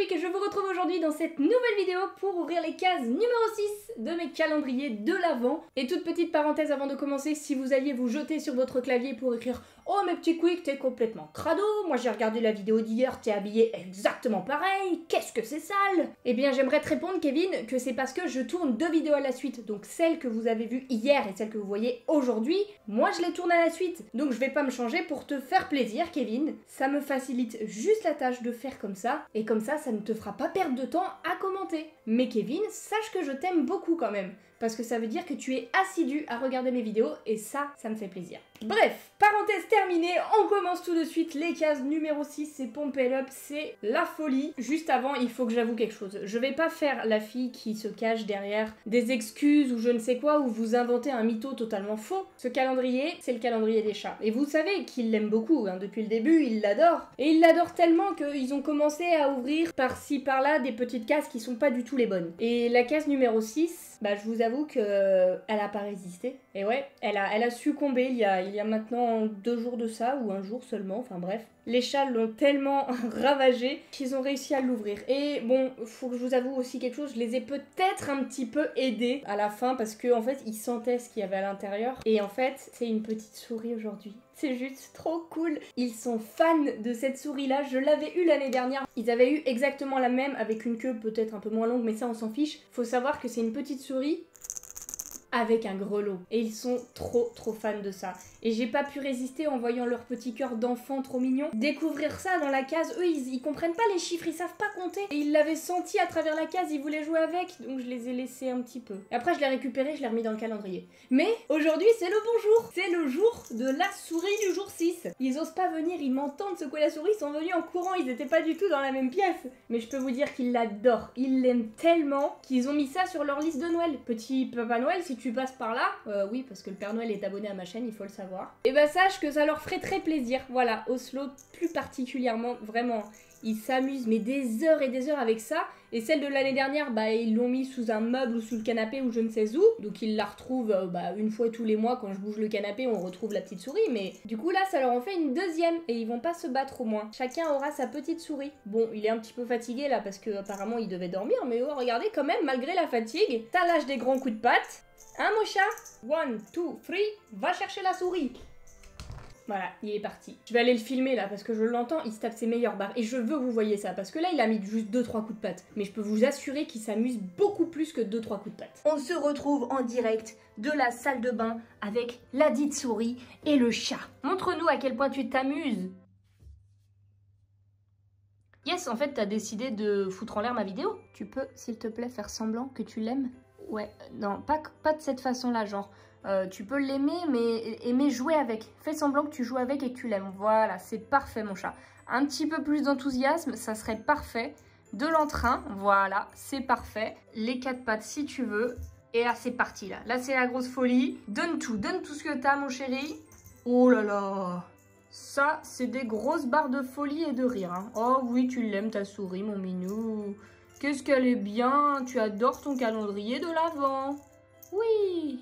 Quick et je vous retrouve aujourd'hui dans cette nouvelle vidéo pour ouvrir les cases numéro 6 de mes calendriers de l'Avent. Et toute petite parenthèse avant de commencer, si vous alliez vous jeter sur votre clavier pour écrire « Oh mes petits Quick, t'es complètement crado, moi j'ai regardé la vidéo d'hier, t'es habillé exactement pareil, qu'est-ce que c'est sale ?» Eh bien j'aimerais te répondre Kevin que c'est parce que je tourne deux vidéos à la suite, donc celle que vous avez vue hier et celle que vous voyez aujourd'hui, moi je les tourne à la suite. Donc je vais pas me changer pour te faire plaisir Kevin, ça me facilite juste la tâche de faire comme ça, et comme ça ne te fera pas perdre de temps à commenter. Mais Kevin, sache que je t'aime beaucoup quand même, parce que ça veut dire que tu es assidu à regarder mes vidéos, et ça me fait plaisir. Bref, parenthèse terminée, on commence tout de suite les cases numéro 6, c'est Pump It Up, c'est la folie. Juste avant, il faut que j'avoue quelque chose. Je vais pas faire la fille qui se cache derrière des excuses ou je ne sais quoi, ou vous inventez un mytho totalement faux. Ce calendrier, c'est le calendrier des chats. Et vous savez qu'il l'aime beaucoup, hein, depuis le début, il l'adore. Et il l'adore tellement qu'ils ont commencé à ouvrir par-ci par-là des petites cases qui sont pas du tout les bonnes. Et la case numéro 6, bah je vous avoue que elle a pas résisté. Et ouais, elle a succombé il y a maintenant 2 jours de ça, ou un jour seulement, enfin bref. Les chats l'ont tellement ravagé qu'ils ont réussi à l'ouvrir. Et bon, faut que je vous avoue aussi quelque chose, je les ai peut-être un petit peu aidés à la fin parce que en fait, ils sentaient ce qu'il y avait à l'intérieur. Et en fait, c'est une petite souris aujourd'hui. C'est juste trop cool. Ils sont fans de cette souris-là. Je l'avais eu l'année dernière. Ils avaient eu exactement la même avec une queue peut-être un peu moins longue, mais ça on s'en fiche. Faut savoir que c'est une petite souris avec un grelot. Et ils sont trop fans de ça. Et j'ai pas pu résister en voyant leur petit cœur d'enfant trop mignon. Découvrir ça dans la case, eux ils comprennent pas les chiffres, ils savent pas compter. Et ils l'avaient senti à travers la case, ils voulaient jouer avec, donc je les ai laissés un petit peu. Et après je l'ai récupéré, je l'ai remis dans le calendrier. Mais aujourd'hui c'est le bon jour. C'est le jour de la souris du jour 6. Ils osent pas venir, ils m'entendent secouer la souris, ils sont venus en courant, ils étaient pas du tout dans la même pièce. Mais je peux vous dire qu'ils l'adorent, ils l'aiment tellement qu'ils ont mis ça sur leur liste de Noël. Petit Papa Noël, si tu passes par là, oui parce que le Père Noël est abonné à ma chaîne, il faut le savoir. Et bah sache que ça leur ferait très plaisir, voilà, Oslo plus particulièrement, vraiment, ils s'amusent mais des heures et des heures avec ça, et celle de l'année dernière, bah ils l'ont mis sous un meuble ou sous le canapé ou je ne sais où, donc ils la retrouvent une fois tous les mois quand je bouge le canapé, on retrouve la petite souris, mais du coup là ça leur en fait une deuxième, et ils vont pas se battre au moins, chacun aura sa petite souris. Bon, il est un petit peu fatigué là parce que apparemment il devait dormir, mais oh regardez quand même, malgré la fatigue, ça lâche des grands coups de patte. Hein mon chat? 1, 2, 3, va chercher la souris. Voilà, il est parti. Je vais aller le filmer là parce que je l'entends, il se tape ses meilleures barres. Et je veux que vous voyez ça parce que là il a mis juste 2-3 coups de patte. Mais je peux vous assurer qu'il s'amuse beaucoup plus que 2-3 coups de patte. On se retrouve en direct de la salle de bain avec la dite souris et le chat. Montre-nous à quel point tu t'amuses. Yes, en fait t'as décidé de foutre en l'air ma vidéo. Tu peux s'il te plaît faire semblant que tu l'aimes? Ouais, non, pas de cette façon-là, genre, tu peux l'aimer, mais aimer jouer avec. Fais semblant que tu joues avec et que tu l'aimes. Voilà, c'est parfait, mon chat. Un petit peu plus d'enthousiasme, ça serait parfait. De l'entrain, voilà, c'est parfait. Les 4 pattes, si tu veux. Et là, c'est parti, là. Là, c'est la grosse folie. Donne tout ce que t'as, mon chéri. Oh là là. Ça, c'est des grosses barres de folie et de rire, hein. Oh oui, tu l'aimes, ta souris, mon minou. Qu'est-ce qu'elle est bien, tu adores ton calendrier de l'Avent. Oui.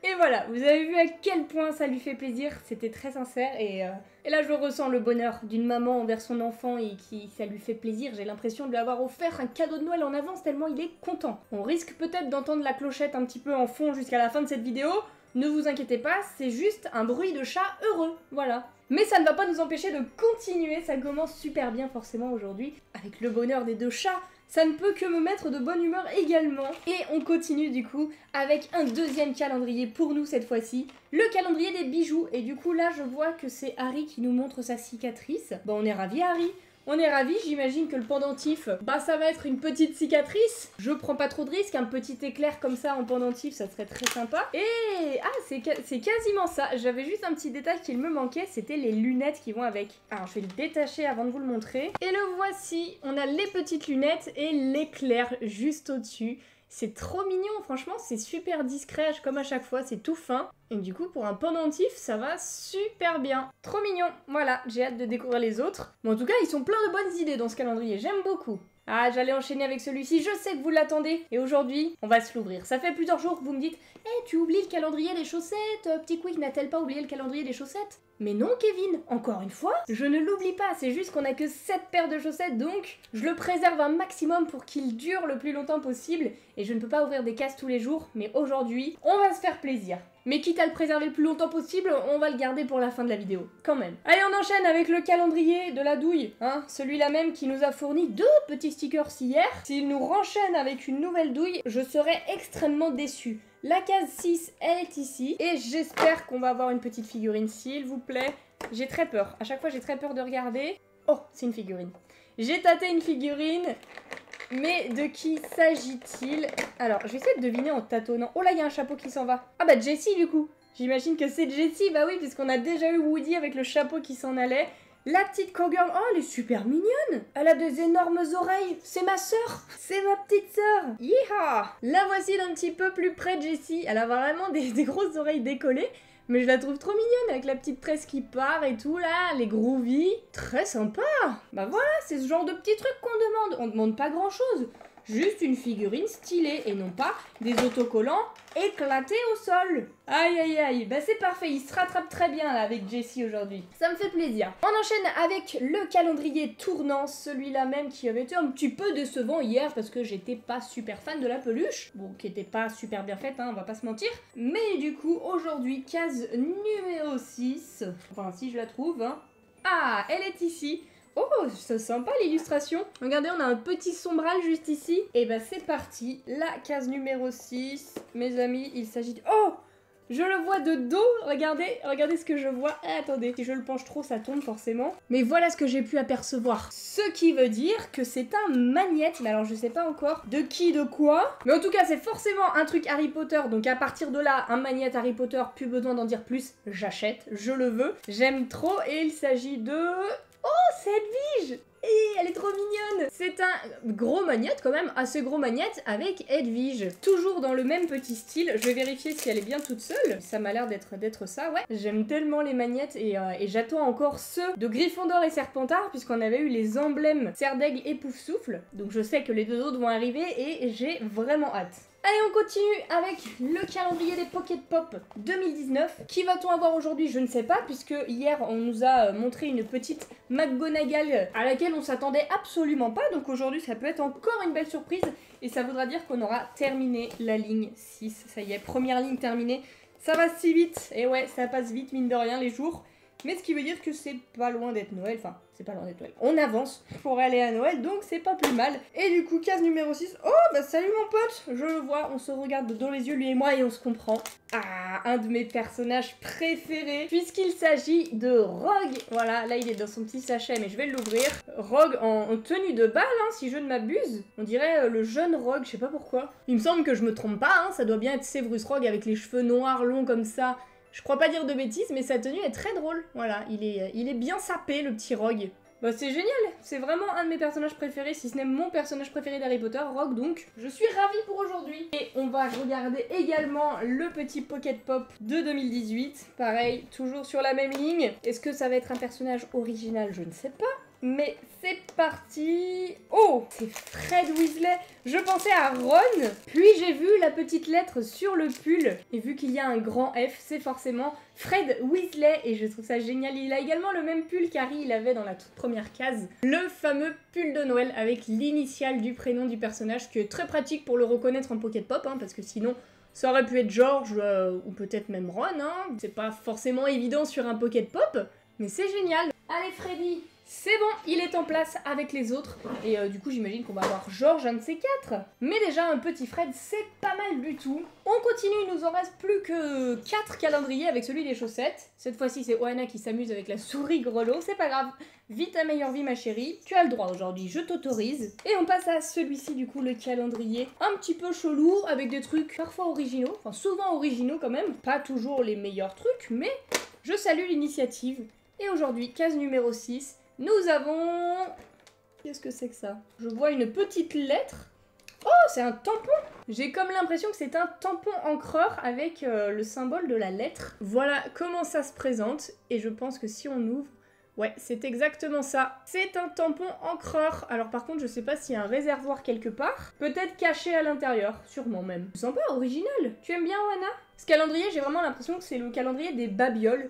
Et voilà, vous avez vu à quel point ça lui fait plaisir, c'était très sincère et là je ressens le bonheur d'une maman envers son enfant et ça lui fait plaisir. J'ai l'impression de lui avoir offert un cadeau de Noël en avance tellement il est content. On risque peut-être d'entendre la clochette un petit peu en fond jusqu'à la fin de cette vidéo. Ne vous inquiétez pas, c'est juste un bruit de chat heureux, voilà. Mais ça ne va pas nous empêcher de continuer, ça commence super bien forcément aujourd'hui, avec le bonheur des 2 chats. Ça ne peut que me mettre de bonne humeur également. Et on continue du coup avec un deuxième calendrier pour nous cette fois-ci. Le calendrier des bijoux. Et du coup là je vois que c'est Harry qui nous montre sa cicatrice. Bon on est ravis Harry. On est ravis, j'imagine que le pendentif, bah ça va être une petite cicatrice. Je prends pas trop de risques, un petit éclair comme ça en pendentif, ça serait très sympa. Et ah, c'est quasiment ça. J'avais juste un petit détail qui me manquait, c'était les lunettes qui vont avec. Alors je vais le détacher avant de vous le montrer. Et le voici, on a les petites lunettes et l'éclair juste au-dessus. C'est trop mignon, franchement, c'est super discret comme à chaque fois, c'est tout fin. Et du coup, pour un pendentif, ça va super bien. Trop mignon. Voilà, j'ai hâte de découvrir les autres. Mais en tout cas, ils sont pleins de bonnes idées dans ce calendrier, j'aime beaucoup. Ah, j'allais enchaîner avec celui-ci, je sais que vous l'attendez. Et aujourd'hui, on va se l'ouvrir. Ça fait plusieurs jours que vous me dites « Eh, tu oublies le calendrier des chaussettes, Petit Quick n'a-t-elle pas oublié le calendrier des chaussettes ?» Mais non, Kevin, encore une fois, je ne l'oublie pas, c'est juste qu'on a que 7 paires de chaussettes, donc je le préserve un maximum pour qu'il dure le plus longtemps possible, et je ne peux pas ouvrir des cases tous les jours, mais aujourd'hui, on va se faire plaisir. Mais quitte à le préserver le plus longtemps possible, on va le garder pour la fin de la vidéo, quand même. Allez, on enchaîne avec le calendrier de la douille, hein, celui-là même qui nous a fourni 2 petits stickers hier. S'il nous renchaîne avec une nouvelle douille, je serais extrêmement déçue. La case 6, elle est ici, et j'espère qu'on va avoir une petite figurine, s'il vous plaît. J'ai très peur, à chaque fois j'ai très peur de regarder. Oh, c'est une figurine. J'ai tâté une figurine, mais de qui s'agit-il? Alors, je vais essayer de deviner en tâtonnant. Oh là, il y a un chapeau qui s'en va. Ah bah Jessie du coup. J'imagine que c'est Jessie, bah oui, puisqu'on a déjà eu Woody avec le chapeau qui s'en allait. La petite cowgirl, oh elle est super mignonne. Elle a des énormes oreilles, c'est ma sœur. C'est ma petite sœur. Yeehaw. La voici d'un petit peu plus près de Jessie. Elle a vraiment des grosses oreilles décollées. Mais je la trouve trop mignonne avec la petite tresse qui part et tout là, les groovies. Très sympa. Bah voilà, c'est ce genre de petits trucs qu'on demande. On demande pas grand chose. Juste une figurine stylée et non pas des autocollants éclatés au sol. Aïe aïe aïe, bah c'est parfait, il se rattrape très bien là avec Jessie aujourd'hui. Ça me fait plaisir. On enchaîne avec le calendrier tournant, celui-là même qui avait été un petit peu décevant hier parce que j'étais pas super fan de la peluche. Bon, qui était pas super bien faite, hein, on va pas se mentir. Mais du coup, aujourd'hui, case numéro 6. Enfin, si je la trouve, hein. Ah, elle est ici. Oh, c'est sympa l'illustration. Regardez, on a un petit sombral juste ici. Et bah c'est parti, la case numéro 6. Mes amis, il s'agit de... Oh, je le vois de dos. Regardez ce que je vois. Ah, attendez, si je le penche trop, ça tombe forcément. Mais voilà ce que j'ai pu apercevoir. Ce qui veut dire que c'est un magnète. Mais alors, je sais pas encore de qui, de quoi. Mais en tout cas, c'est forcément un truc Harry Potter. Donc à partir de là, un magnète Harry Potter, plus besoin d'en dire plus. J'achète, je le veux. J'aime trop. Et il s'agit de... Oh, c'est Edwige! Et elle est trop mignonne! C'est un gros magnète quand même, assez gros magnète avec Edwige. Toujours dans le même petit style. Je vais vérifier si elle est bien toute seule. Ça m'a l'air d'être ça, ouais. J'aime tellement les magnettes et j'attends encore ceux de Gryffondor et Serpentard puisqu'on avait eu les emblèmes Serdaigle et Poufsouffle. Donc je sais que les 2 autres vont arriver et j'ai vraiment hâte. Allez, on continue avec le calendrier des Pocket Pop 2019. Qui va-t-on avoir aujourd'hui? Je ne sais pas, puisque hier, on nous a montré une petite McGonagall à laquelle on s'attendait absolument pas. Donc aujourd'hui, ça peut être encore une belle surprise. Et ça voudra dire qu'on aura terminé la ligne 6. Ça y est, première ligne terminée. Ça va si vite. Et ouais, ça passe vite, mine de rien, les jours. Mais ce qui veut dire que c'est pas loin d'être Noël, enfin, c'est pas loin d'être Noël. On avance pour aller à Noël, donc c'est pas plus mal. Et du coup, case numéro 6, oh bah salut mon pote, je le vois, on se regarde dans les yeux, lui et moi, et on se comprend. Ah, un de mes personnages préférés, puisqu'il s'agit de Rogue. Voilà, là il est dans son petit sachet, mais je vais l'ouvrir. Rogue en tenue de bal, hein, si je ne m'abuse. On dirait le jeune Rogue, je sais pas pourquoi. Il me semble que je me trompe pas, hein, ça doit bien être Severus Rogue avec les cheveux noirs longs comme ça. Je crois pas dire de bêtises, mais sa tenue est très drôle. Voilà, il est bien sapé, le petit Rogue. Bah c'est génial, c'est vraiment un de mes personnages préférés, si ce n'est mon personnage préféré d'Harry Potter, Rogue, donc je suis ravie pour aujourd'hui. Et on va regarder également le petit Pocket Pop de 2018. Pareil, toujours sur la même ligne. Est-ce que ça va être un personnage original? Je ne sais pas. Mais c'est parti. Oh, c'est Fred Weasley. Je pensais à Ron, puis j'ai vu la petite lettre sur le pull. Et vu qu'il y a un grand F, c'est forcément Fred Weasley. Et je trouve ça génial. Il a également le même pull qu'Harry il avait dans la toute première case. Le fameux pull de Noël avec l'initiale du prénom du personnage, ce qui est très pratique pour le reconnaître en Pocket Pop, hein, parce que sinon... ça aurait pu être George ou peut-être même Ron, hein. C'est pas forcément évident sur un Pocket Pop, mais c'est génial. Allez Freddy, c'est bon, il est en place avec les autres. Et du coup, j'imagine qu'on va avoir George, un de ces 4. Mais déjà, un petit Fred, c'est pas mal du tout. On continue, il nous en reste plus que 4 calendriers avec celui des chaussettes. Cette fois-ci, c'est Oana qui s'amuse avec la souris grelot. C'est pas grave, vis ta meilleure vie, ma chérie. Tu as le droit aujourd'hui, je t'autorise. Et on passe à celui-ci, du coup, le calendrier un petit peu chelou, avec des trucs parfois originaux. Enfin, souvent originaux quand même. Pas toujours les meilleurs trucs, mais je salue l'initiative. Et aujourd'hui, case numéro 6. Nous avons... Qu'est-ce que c'est que ça? Je vois une petite lettre. Oh, c'est un tampon! J'ai comme l'impression que c'est un tampon encreur avec le symbole de la lettre. Voilà comment ça se présente et je pense que si on ouvre, ouais, c'est exactement ça. C'est un tampon encreur. Alors par contre, je sais pas s'il y a un réservoir quelque part. Peut-être caché à l'intérieur, sûrement même. Sympa, original. Tu aimes bien, Oana? Ce calendrier, j'ai vraiment l'impression que c'est le calendrier des babioles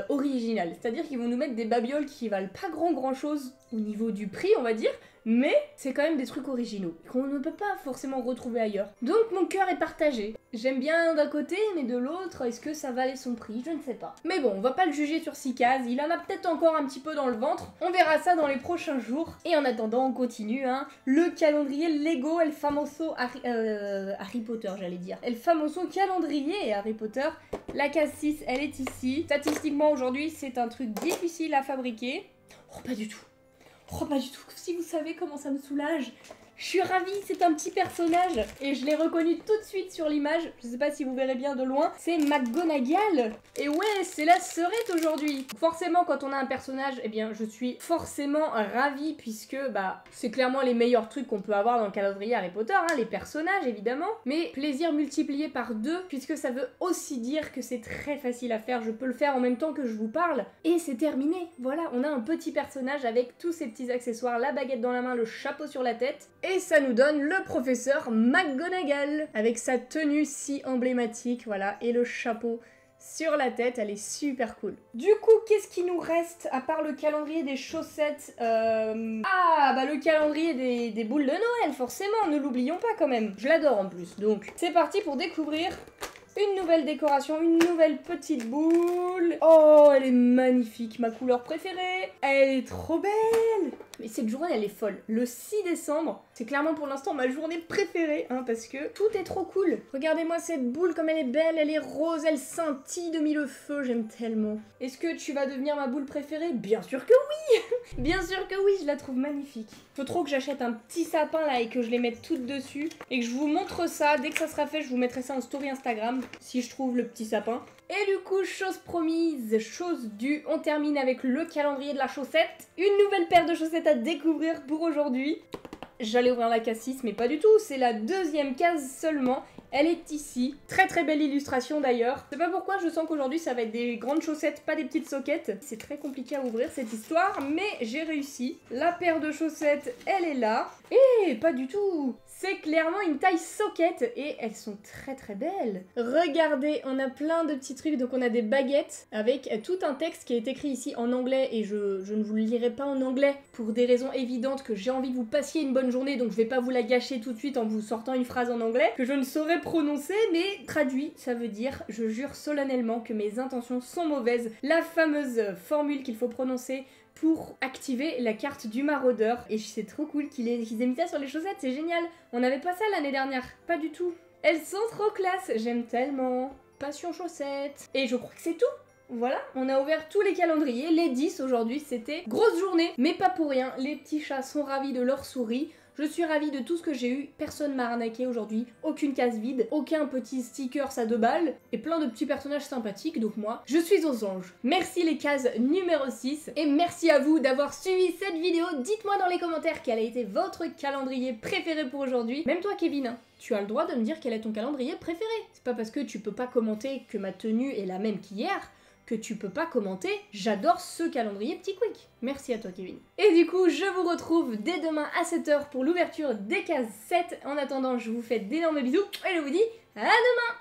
original. C'est-à-dire qu'ils vont nous mettre des babioles qui valent pas grand chose au niveau du prix, on va dire, mais c'est quand même des trucs originaux, qu'on ne peut pas forcément retrouver ailleurs. Donc mon cœur est partagé. J'aime bien d'un côté, mais de l'autre, est-ce que ça valait son prix? Je ne sais pas. Mais bon, on va pas le juger sur 6 cases, il en a peut-être encore un petit peu dans le ventre. On verra ça dans les prochains jours. Et en attendant, on continue, hein. Le calendrier Lego El Famoso Harry Potter, j'allais dire. El Famoso calendrier Harry Potter. La case 6, elle est ici. Statistiquement, aujourd'hui, c'est un truc difficile à fabriquer. Oh, pas du tout. Oh, pas du tout. Si vous savez comment ça me soulage. Je suis ravie, c'est un petit personnage et je l'ai reconnu tout de suite sur l'image. Je sais pas si vous verrez bien de loin. C'est McGonagall. Et ouais, c'est la sœurette aujourd'hui. Forcément, quand on a un personnage, eh bien, je suis forcément ravie puisque, bah, c'est clairement les meilleurs trucs qu'on peut avoir dans le calendrier Harry Potter, hein, les personnages évidemment. Mais plaisir multiplié par 2 puisque ça veut aussi dire que c'est très facile à faire. Je peux le faire en même temps que je vous parle et c'est terminé. Voilà, on a un petit personnage avec tous ses petits accessoires, la baguette dans la main, le chapeau sur la tête. Et ça nous donne le professeur McGonagall, avec sa tenue si emblématique, voilà, et le chapeau sur la tête, elle est super cool. Du coup, qu'est-ce qui nous reste, à part le calendrier des chaussettes Ah, bah le calendrier des boules de Noël, forcément, ne l'oublions pas quand même. Je l'adore en plus, donc c'est parti pour découvrir une nouvelle décoration, une nouvelle petite boule. Oh, elle est magnifique, ma couleur préférée. Elle est trop belle. Mais cette journée, elle est folle. Le 6 décembre, c'est clairement pour l'instant ma journée préférée, hein, parce que tout est trop cool. Regardez-moi cette boule, comme elle est belle, elle est rose, elle scintille de mille feux, j'aime tellement. Est-ce que tu vas devenir ma boule préférée? Bien sûr que oui. Bien sûr que oui, je la trouve magnifique. Faut trop que j'achète un petit sapin là et que je les mette toutes dessus et que je vous montre ça. Dès que ça sera fait, je vous mettrai ça en story Instagram si je trouve le petit sapin. Et du coup, chose promise, chose due, on termine avec le calendrier de la chaussette. Une nouvelle paire de chaussettes à découvrir pour aujourd'hui. J'allais ouvrir la case 6, mais pas du tout, c'est la deuxième case seulement. Elle est ici. Très très belle illustration d'ailleurs. Je sais pas pourquoi je sens qu'aujourd'hui ça va être des grandes chaussettes, pas des petites soquettes. C'est très compliqué à ouvrir cette histoire, mais j'ai réussi. La paire de chaussettes, elle est là. Et pas du tout. C'est clairement une taille soquette et elles sont très très belles. Regardez, on a plein de petits trucs. Donc on a des baguettes avec tout un texte qui est écrit ici en anglais et je ne vous le lirai pas en anglais pour des raisons évidentes que j'ai envie que vous passiez une bonne journée, donc je vais pas vous la gâcher tout de suite en vous sortant une phrase en anglais que je ne saurais prononcer, mais traduit, ça veut dire « Je jure solennellement que mes intentions sont mauvaises ». La fameuse formule qu'il faut prononcer pour activer la carte du maraudeur. Et c'est trop cool qu'ils aient mis ça sur les chaussettes, c'est génial. On n'avait pas ça l'année dernière, pas du tout. Elles sont trop classe, j'aime tellement. Passion chaussettes. Et je crois que c'est tout. Voilà, on a ouvert tous les calendriers, les 10 aujourd'hui, c'était grosse journée, mais pas pour rien, les petits chats sont ravis de leur souris. Je suis ravie de tout ce que j'ai eu, personne m'a arnaqué aujourd'hui, aucune case vide, aucun petit stickers à 2 balles, et plein de petits personnages sympathiques, donc moi, je suis aux anges. Merci les cases numéro 6, et merci à vous d'avoir suivi cette vidéo. Dites-moi dans les commentaires quel a été votre calendrier préféré pour aujourd'hui. Même toi Kevin, hein, tu as le droit de me dire quel est ton calendrier préféré. C'est pas parce que tu peux pas commenter que ma tenue est la même qu'hier que tu peux pas commenter « J'adore ce calendrier Petit Quick ». Merci à toi Kevin. Et du coup, je vous retrouve dès demain à 7 h pour l'ouverture des cases 7. En attendant, je vous fais d'énormes bisous et je vous dis à demain.